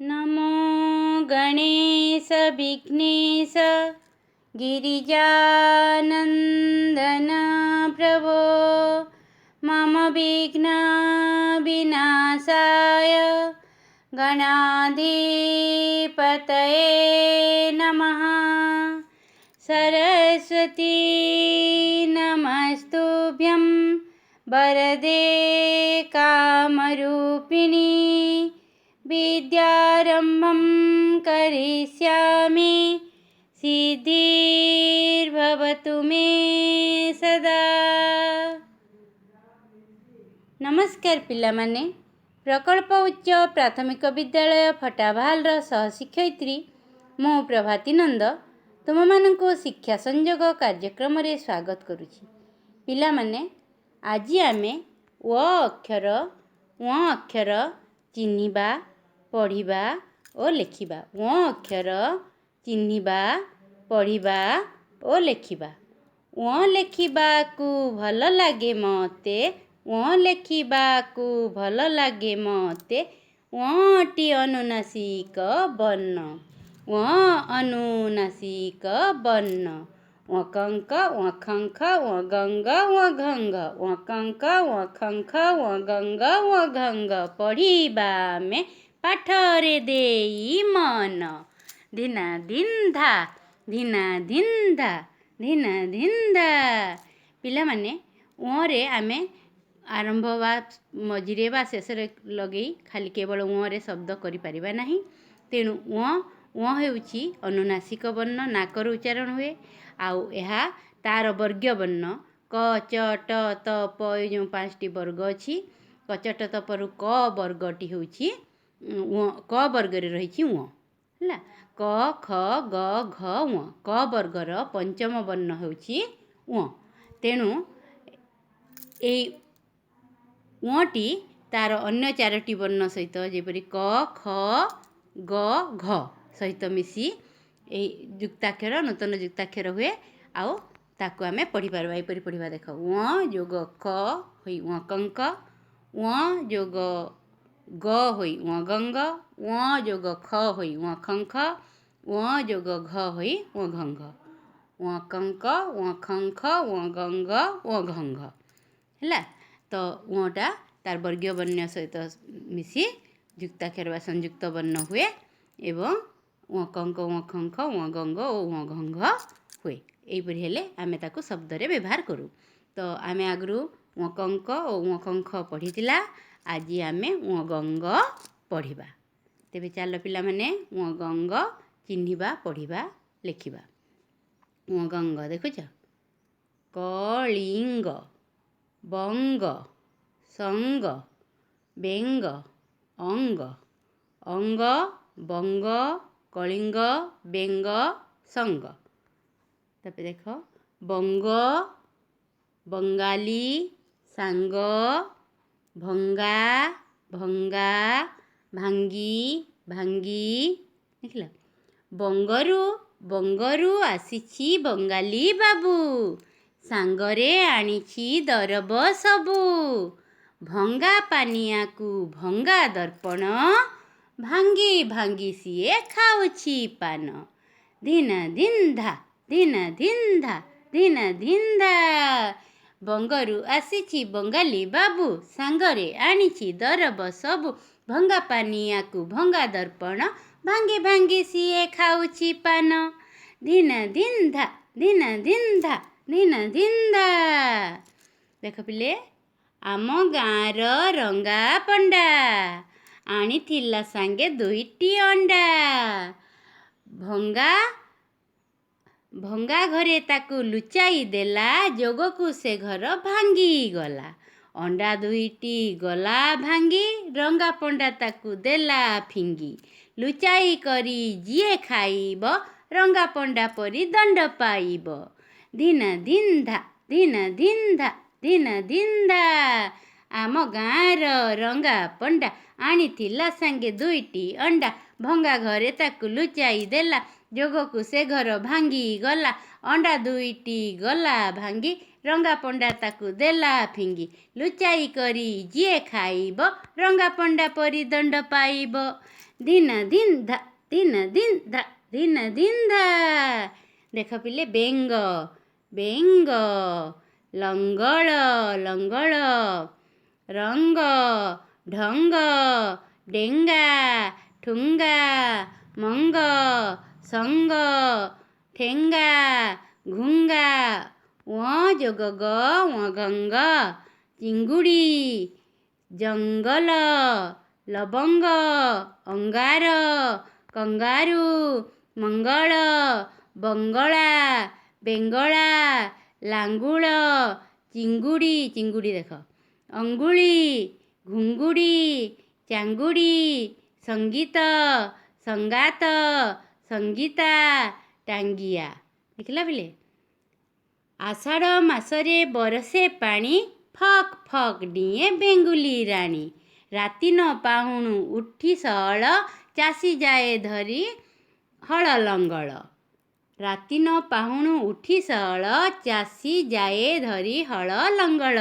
नमो गणेश विघ्नेश गिरिजानन्दन प्रभो मम विघ्न विनाशाय गणाधिपतये नमः। सरस्वती नमस्तुभ्यं वरदे कामरूपिणी विद्यारम्भं करिष्यामि सिद्धिर्भवतु मे सदा। नमस्कार पिलामाने, प्रकल्प उच्च प्राथमिक विद्यालय फटाभालर सहशिक्षयित्री मो प्रभाती नंद तुम माननको शिक्षा संयोग कार्यक्रम रे स्वागत करुछि। पिलामाने, आज आमे व अक्षर चिन्हिबा पढ़िबा और लेखिबा। व अक्षर चिन्हिबा पढ़िबा और लेखिबा। व लेखिबा को भल लागे मते, व लेखिबा को भल लागे मते। वटी अनुनासिक वर्ण, व अनुनासिक वर्ण। वकंक वखंख वगंग वघंग, वकंक वखंख वगंग वघंग। पढ़िबा में पाठरे देई मन। धिना धिंधा धिना धिंधा धिना धिंधा। पिला माने ओरे आमे आरंभ वा मझिरे वा शेष लगे खाली केवल ओरे शब्द करि परिबा नहीं। तेणु ओ हेउछि अनुनासिक वर्ण, नाकर उच्चारण हुए। आउ एहा तार वर्ग वर्ण क च ट त प जो 5टी वर्ग अछि। क च ट त परु क वर्गटी हेउछि क वर्ग रे रहिछि उ हला। क ख ग घ उ क वर्गर पंचम वर्ण हेउछि उ। तेणु ए उटी तार अन्य 4टी वर्ण सहित जेपरि क ख ग घ सहित मिसी ए युक्ताक्षर नूतन युक्ताक्षर हुए। आउ ताकू आमे पढ़ी पारबा। एपरि पढ़िबा देख। उ जोग क होई उ कंक, उ जोग ग होई उ गंग, उ जोग ख होई उ खंख, उ जोग घ होई उ घंघ। उ कंक उ खंख उ गंग उ घंघ हला। तो उटा तार वर्गीय वर्ण सहित मिसी युक्ताक्षर वा संयुक्त वर्ण हुए एवं उ कंक उ खंख उ गंग उ घंघ हुए। एपरि हेले आमे ताकू शब्द रे व्यवहार करू। तो आमे आगरू उ कंक उ खंख पढ़ितिला। आज आमे उ गंग पढ़िबा। तेबे चाल पिला माने उ गंग चिन्हिबा पढ़िबा लेखिबा। उ गंग देखुछ कलिंग बंग संग बेंग अंग अंग बंग कलिंग बेंग संग। तबे देख बंग बंगाली सांग भंगा भंगा भांगी भांगी देखला। बंगरू आसीछि बंगाली बाबू, सांगरे आनिछि दरब सबू। भंगा पानिया को भंगा दर्पण, भांगी भांगी सिए खाउछि पान। धिना धिंधा धिना धिंधा धिना धिंधा। बंगरू आसीछि बंगाली बाबू, सांगरे आनिछि दरब सबू। भंगा पानिया को भंगा दर्पण, भांगी भांगी सिए खाउछि पान। धिना धिंधा धिना धिंधा धिना धिंधा। देख पिले, आम गाँर रंगा पंडा आनिथिला सांगे 2टी अंडा। भंगा घरे ताकू लुचाई देला, जोगकू से घर भांगी गला। अंडा 2टी गला भांगी, रंगा पंडा ताकू देला फिंगी। लुचाई करी जिए खाइब, रंगा पंडा परी दंड पाइब। धिना धिंधा धिना धिंधा धिना धिंधा। आम गाँर रंगा पंडा आनिथिला सांगे 2टी अंडा। भंगा घरे ताकू लुचाई देला, जोगकू से घर भांगी गला। अंडा 2टी गला भांगी, रंगा पंडा ताकू देला फिंगी। लुचाई करी जिए खाइब, रंगा पंडा परी दंड पाइब। ଧିନ ଧିନ ଧା ଧିନ ଧିନ ଧା ଧିନ ଧିନ ଧା। ଦେଖ ପିଲେ ବେଙ୍ଗ ବେଙ୍ଗ ଲଙ୍ଗଳ ଲଙ୍ଗଳ ରଙ୍ଗ ଢଙ୍ଗ ଡେଙ୍ଗା ଠୁଙ୍ଗା ମଙ୍ଗ ସଙ୍ଗ ଠେଙ୍ଗା ଘୁଙ୍ଗା ଯୋଗ ଗ ଗଙ୍ଗ ଚିଙ୍ଗୁଡ଼ି ଜଙ୍ଗଲ ଲବଙ୍ଗ ଅଙ୍ଗାର କଙ୍ଗାରୁ ମଙ୍ଗଳ ବଙ୍ଗଳା ବେଙ୍ଗଳା ଲାଙ୍ଗୁଳ ଚିଙ୍ଗୁଡ଼ି ଚିଙ୍ଗୁଡ଼ି ଦେଖ ଅଙ୍ଗୁଳି ଘୁଙ୍ଗୁଡ଼ି ଚାଙ୍ଗୁଡ଼ି ସଙ୍ଗୀତ ସଙ୍ଗାତ ସଙ୍ଗୀତା ଟାଙ୍ଗିଆ। ଦେଖିଲା ପିଲେ ଆଷାଢ଼ ମାସରେ ବରଷେ ପାଣି ଫକ୍ ଫକ୍ ଡିଏଁ ବେଙ୍ଗୁଲି ରାଣୀ। ରାତି ନ ପାହୁଣୁ ଉଠି ସଅଳ ଚାଷୀ ଯାଏ ଧରି ହଳ ଲଙ୍ଗଳ। ରାତି ନ ପାହୁଣୁ ଉଠି ସଅଳ ଚାଷୀ ଯାଏ ଧରି ହଳ ଲଙ୍ଗଳ।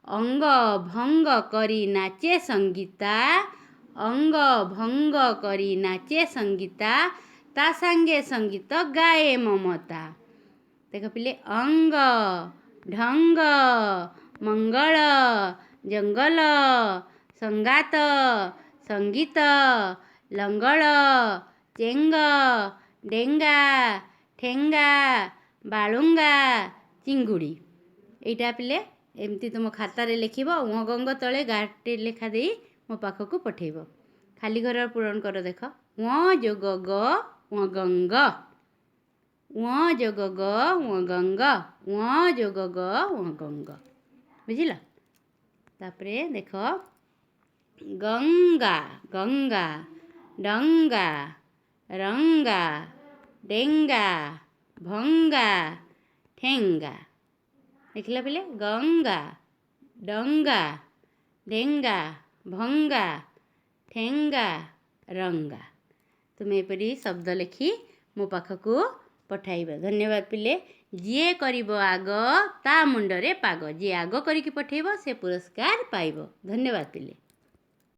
ଅଙ୍ଗ ଭଙ୍ଗ କରି ନାଚେ ସଙ୍ଗୀତା ଅଙ୍ଗ ଭଙ୍ଗ କରି ନାଚେ ସଙ୍ଗୀତା ତା ସାଙ୍ଗେ ସଙ୍ଗୀତ ଗାଏ ମମତା। ଦେଖ ପିଲେ ଅଙ୍ଗ ଢଙ୍ଗ ମଙ୍ଗଳ ଜଙ୍ଗଲ ସଙ୍ଗାତ ସଙ୍ଗୀତ ଲଙ୍ଗଳ ଚେଙ୍ଗ ଡେଙ୍ଗା ଠେଙ୍ଗା ବାଳୁଙ୍ଗା ଚିଙ୍ଗୁଡ଼ି। ଏଇଟା ପିଲେ ଏମିତି ତୁମ ଖାତାରେ ଲେଖିବ। ଗଙ୍ଗ ତଳେ ଗାଁଟେ ଲେଖା ଦେଇ ମୋ ପାଖକୁ ପଠାଇବ। ଖାଲି ଘର ପୂରଣ କର। ଦେଖ ଯୋଗ ଗ ଗଙ୍ଗ ଯୋଗ ଗ ଗଙ୍ଗ ଯୋଗ ଗ ଗଙ୍ଗ। ବୁଝିଲ? ତାପରେ ଦେଖ ଗଙ୍ଗା ଗଙ୍ଗା ଡଙ୍ଗା ରଙ୍ଗା ଡେଙ୍ଗା ଭଙ୍ଗା ଠେଙ୍ଗା। ଦେଖିଲା ପିଲେ ଗଙ୍ଗା ଡଙ୍ଗା ଡେଙ୍ଗା ଭଙ୍ଗା ଠେଙ୍ଗା ରଙ୍ଗା। ତୁମେ ଏପରି ଶବ୍ଦ ଲେଖି ମୋ ପାଖକୁ ପଠାଇବ। ଧନ୍ୟବାଦ ପିଲେ। ଯିଏ କରିବ ଆଗ ତା ମୁଣ୍ଡରେ ପାଗ। ଯିଏ ଆଗ କରିକି ପଠାଇବ ସେ ପୁରସ୍କାର ପାଇବ। ଧନ୍ୟବାଦ ପିଲେ।